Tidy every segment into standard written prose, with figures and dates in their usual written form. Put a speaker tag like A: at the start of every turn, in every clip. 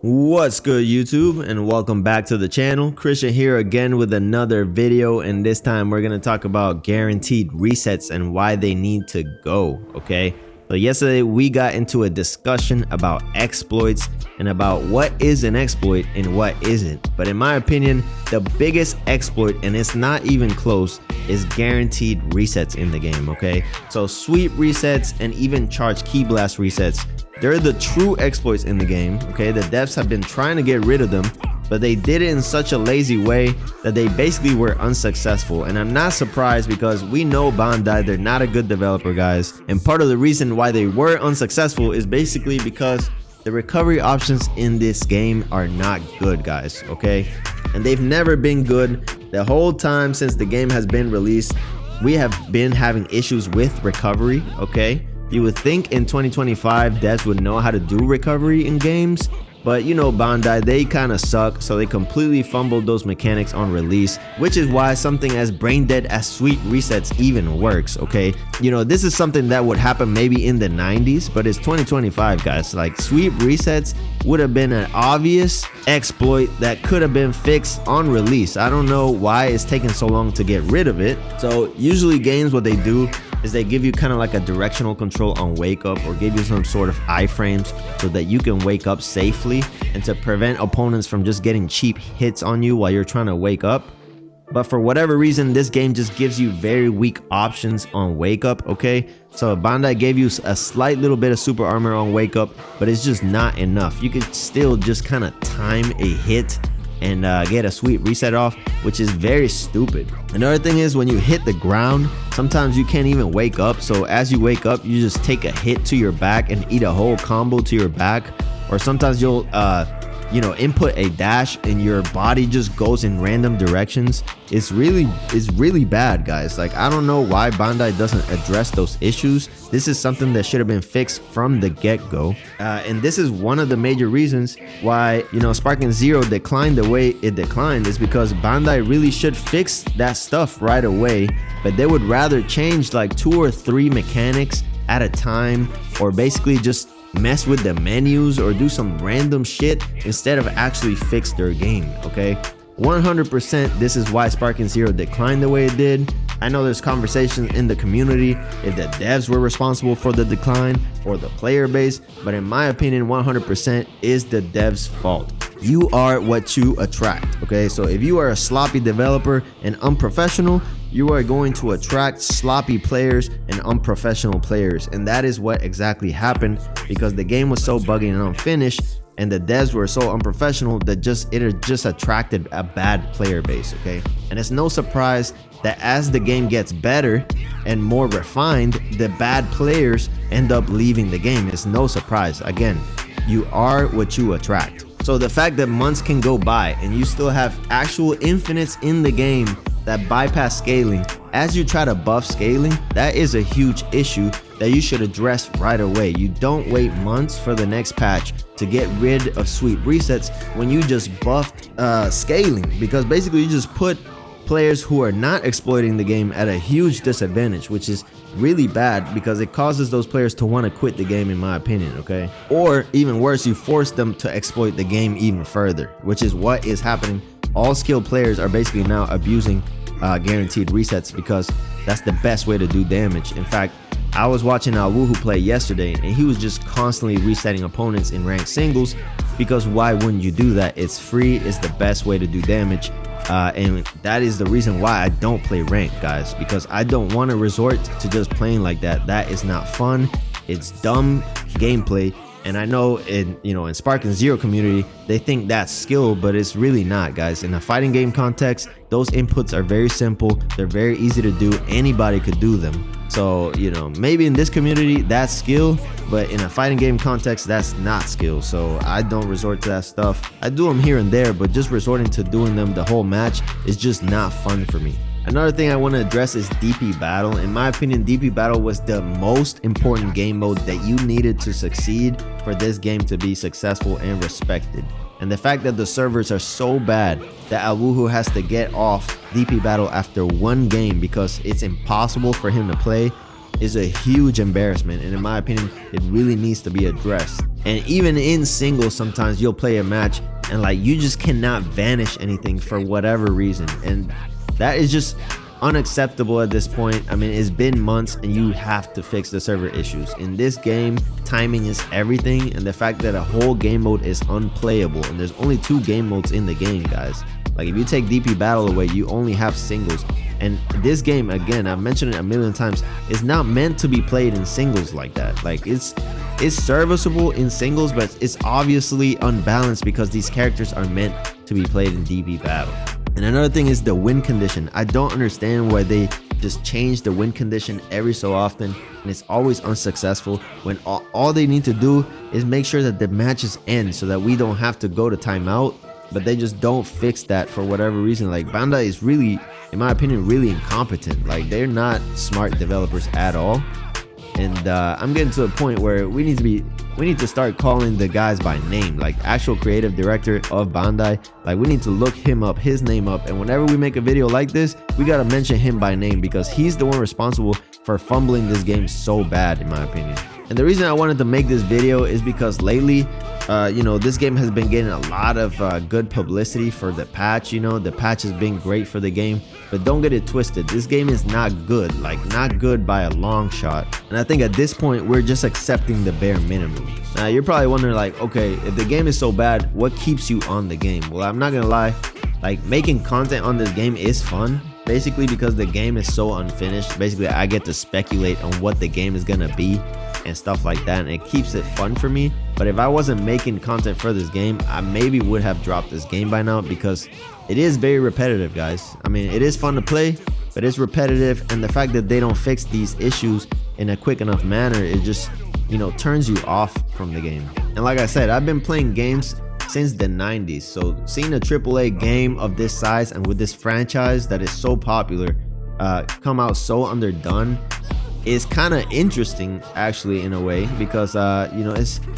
A: What's good, YouTube, and welcome back to the channel. Christian here again with another video, and this time we're gonna talk about guaranteed resets and why they need to go. Okay, so yesterday we got into a discussion about exploits and about what is an exploit and what isn't. But in my opinion, the biggest exploit, and it's not even close, is guaranteed resets in the game. Okay, so sweep resets and even charge key blast resets, they're the true exploits in the game. Okay, the devs have been trying to get rid of them, but they did it in such a lazy way that they basically were unsuccessful. And I'm not surprised, because we know Bandai, they're not a good developer, guys. And part of the reason why they were unsuccessful is basically because the recovery options in this game are not good, guys. Okay, and they've never been good. The whole time since the game has been released, we have been having issues with recovery. Okay, you would think in 2025 devs would know how to do recovery in games, but you know, Bandai, they kind of suck, so they completely fumbled those mechanics on release, which is why something as brain dead as sweep resets even works. Okay, you know, this is something that would happen maybe in the 90s, but it's 2025, guys. Like, sweep resets would have been an obvious exploit that could have been fixed on release. I don't know why it's taking so long to get rid of it. So usually games, what they do is they give you kind of like a directional control on wake up, or give you some sort of iframes so that you can wake up safely, and to prevent opponents from just getting cheap hits on you while you're trying to wake up. But for whatever reason, this game just gives you very weak options on wake up. Okay, so Bandai gave you a slight little bit of super armor on wake up, but it's just not enough. You could still just kind of time a hit and get a sweep reset off, which is very stupid. Another thing is, when you hit the ground, sometimes you can't even wake up. So as you wake up, you just take a hit to your back and eat a whole combo to your back. Or sometimes you'll input a dash and your body just goes in random directions. It's really bad, guys. Like, I don't know why Bandai doesn't address those issues. This is something that should have been fixed from the get-go, and this is one of the major reasons why, you know, Sparking Zero declined the way it declined, is because Bandai really should fix that stuff right away, but they would rather change like 2 or 3 mechanics at a time, or basically just mess with the menus or do some random shit instead of actually fix their game. Okay, 100% this is why Sparking Zero declined the way it did. I know there's conversations in the community if the devs were responsible for the decline or the player base, but in my opinion, 100% is the devs' fault. You are what you attract. Okay, so if you are a sloppy developer and unprofessional, you are going to attract sloppy players and unprofessional players, and that is what exactly happened, because the game was so buggy and unfinished, and the devs were so unprofessional that it just attracted a bad player base. Okay, and it's no surprise that as the game gets better and more refined, the bad players end up leaving the game. It's no surprise. Again, you are what you attract. So the fact that months can go by and you still have actual infinites in the game that bypass scaling as you try to buff scaling, that is a huge issue that you should address right away. You don't wait months for the next patch to get rid of sweep resets when you just buffed scaling, because basically you just put players who are not exploiting the game at a huge disadvantage, which is really bad, because it causes those players to want to quit the game, in my opinion. Okay, or even worse, you force them to exploit the game even further, which is what is happening. All skilled players are basically now abusing guaranteed resets, because that's the best way to do damage. In fact, I was watching Awuhu play yesterday, and he was just constantly resetting opponents in ranked singles, because why wouldn't you do that? It's free, it's the best way to do damage, and that is the reason why I don't play ranked, guys, because I don't want to resort to just playing like that. That is not fun. It's dumb gameplay. And I know in Sparking Zero community, they think that's skill, but it's really not, guys. In a fighting game context, those inputs are very simple. They're very easy to do. Anybody could do them. So, you know, maybe in this community, that's skill, but in a fighting game context, that's not skill. So I don't resort to that stuff. I do them here and there, but just resorting to doing them the whole match is just not fun for me. Another thing I want to address is DP Battle. In my opinion, DP Battle was the most important game mode that you needed to succeed for this game to be successful and respected. And the fact that the servers are so bad that Awuhu has to get off DP Battle after one game because it's impossible for him to play, is a huge embarrassment, and in my opinion it really needs to be addressed. And even in singles, sometimes you'll play a match and like you just cannot vanish anything for whatever reason, and that is just unacceptable at this point. I mean, it's been months and you have to fix the server issues. In this game, timing is everything, and the fact that a whole game mode is unplayable, and there's only 2 game modes in the game, guys. Like if you take DP battle away, you only have singles. And this game, again, I've mentioned it a million times, is not meant to be played in singles like that. Like it's serviceable in singles, but it's obviously unbalanced because these characters are meant to be played in DP battle. And another thing is the win condition. I don't understand why they just change the win condition every so often, and it's always unsuccessful when all they need to do is make sure that the matches end so that we don't have to go to timeout. But they just don't fix that for whatever reason. Like Bandai is really, in my opinion, really incompetent. Like they're not smart developers at all. And I'm getting to a point where we need to start calling the guys by name, like actual creative director of Bandai. Like we need to look him up, his name up, and whenever we make a video like this, we gotta mention him by name because he's the one responsible for fumbling this game so bad, in my opinion. And the reason I wanted to make this video is because lately, you know, this game has been getting a lot of good publicity for the patch. You know, the patch has been great for the game, but don't get it twisted. This game is not good, like not good by a long shot. And I think at this point, we're just accepting the bare minimum. Now, you're probably wondering like, okay, if the game is so bad, what keeps you on the game? Well, I'm not gonna lie, like making content on this game is fun. Basically because the game is so unfinished. Basically, I get to speculate on what the game is gonna be and stuff like that, and it keeps it fun for me. But if I wasn't making content for this game, I maybe would have dropped this game by now because it is very repetitive, guys. I mean, it is fun to play, but it's repetitive, and the fact that they don't fix these issues in a quick enough manner, it just, you know, turns you off from the game. And like I said, I've been playing games since the 90s, so seeing a AAA game of this size and with this franchise that is so popular come out so underdone is kind of interesting, actually, in a way, because you know,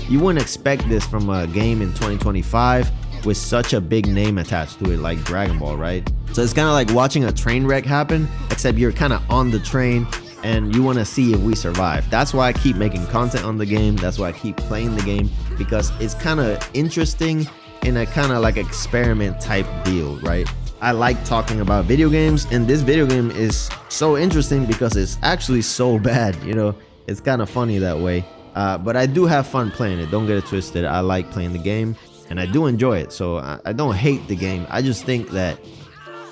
A: you wouldn't expect this from a game in 2025 with such a big name attached to it like Dragon Ball, right? So it's kind of like watching a train wreck happen, except you're kind of on the train and you want to see if we survive. That's why I keep making content on the game. That's why I keep playing the game, because it's kind of interesting in a kind of like experiment type deal, right? I like talking about video games, and this video game is so interesting because it's actually so bad, you know. It's kind of funny that way, but I do have fun playing it. Don't get it twisted. I like playing the game and I do enjoy it, so I don't hate the game. I just think that,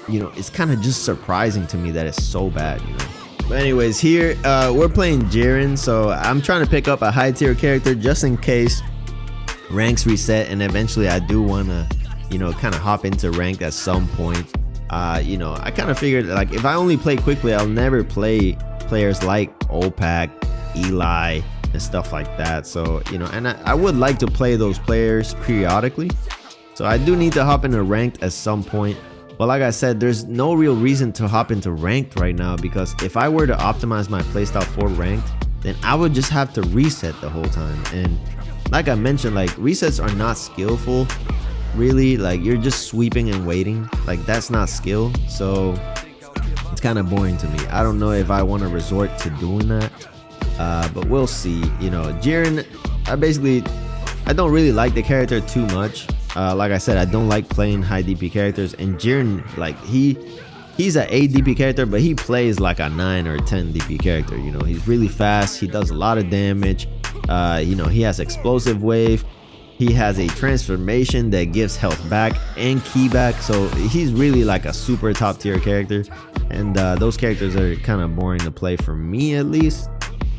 A: you know, it's kind of just surprising to me that it's so bad, you know. But anyways, here we're playing Jiren, so I'm trying to pick up a high tier character just in case ranks reset, and eventually I do want to, you know, kind of hop into ranked at some point. You know, I kind of figured like if I only play quickly, I'll never play players like Opak, Eli, and stuff like that. So, you know, and I would like to play those players periodically, so I do need to hop into ranked at some point. But like I said, there's no real reason to hop into ranked right now, because if I were to optimize my playstyle for ranked, then I would just have to reset the whole time. And like I mentioned, like resets are not skillful, really. Like you're just sweeping and waiting. Like that's not skill, so it's kind of boring to me. I don't know if I want to resort to doing that, but we'll see. You know, Jiren, I don't really like the character too much. Like I said, I don't like playing high DP characters, and Jiren, like he's an 8 DP character, but he plays like a 9 or 10 DP character. You know, he's really fast, he does a lot of damage. You know, he has explosive wave, he has a transformation that gives health back and key back, so he's really like a super top tier character, and those characters are kind of boring to play for me, at least.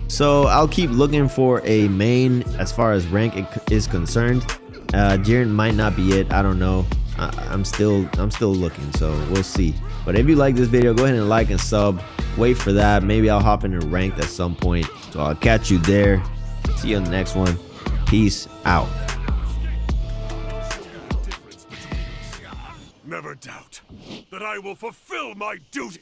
A: So I'll keep looking for a main as far as rank is concerned. Jiren might not be it, I don't know. I'm still looking, so we'll see. But if you like this video, go ahead and like and sub. Wait for that. Maybe I'll hop into ranked at some point, so I'll catch you there. See you on the next one. Peace out.
B: Never doubt that I will fulfill my duty.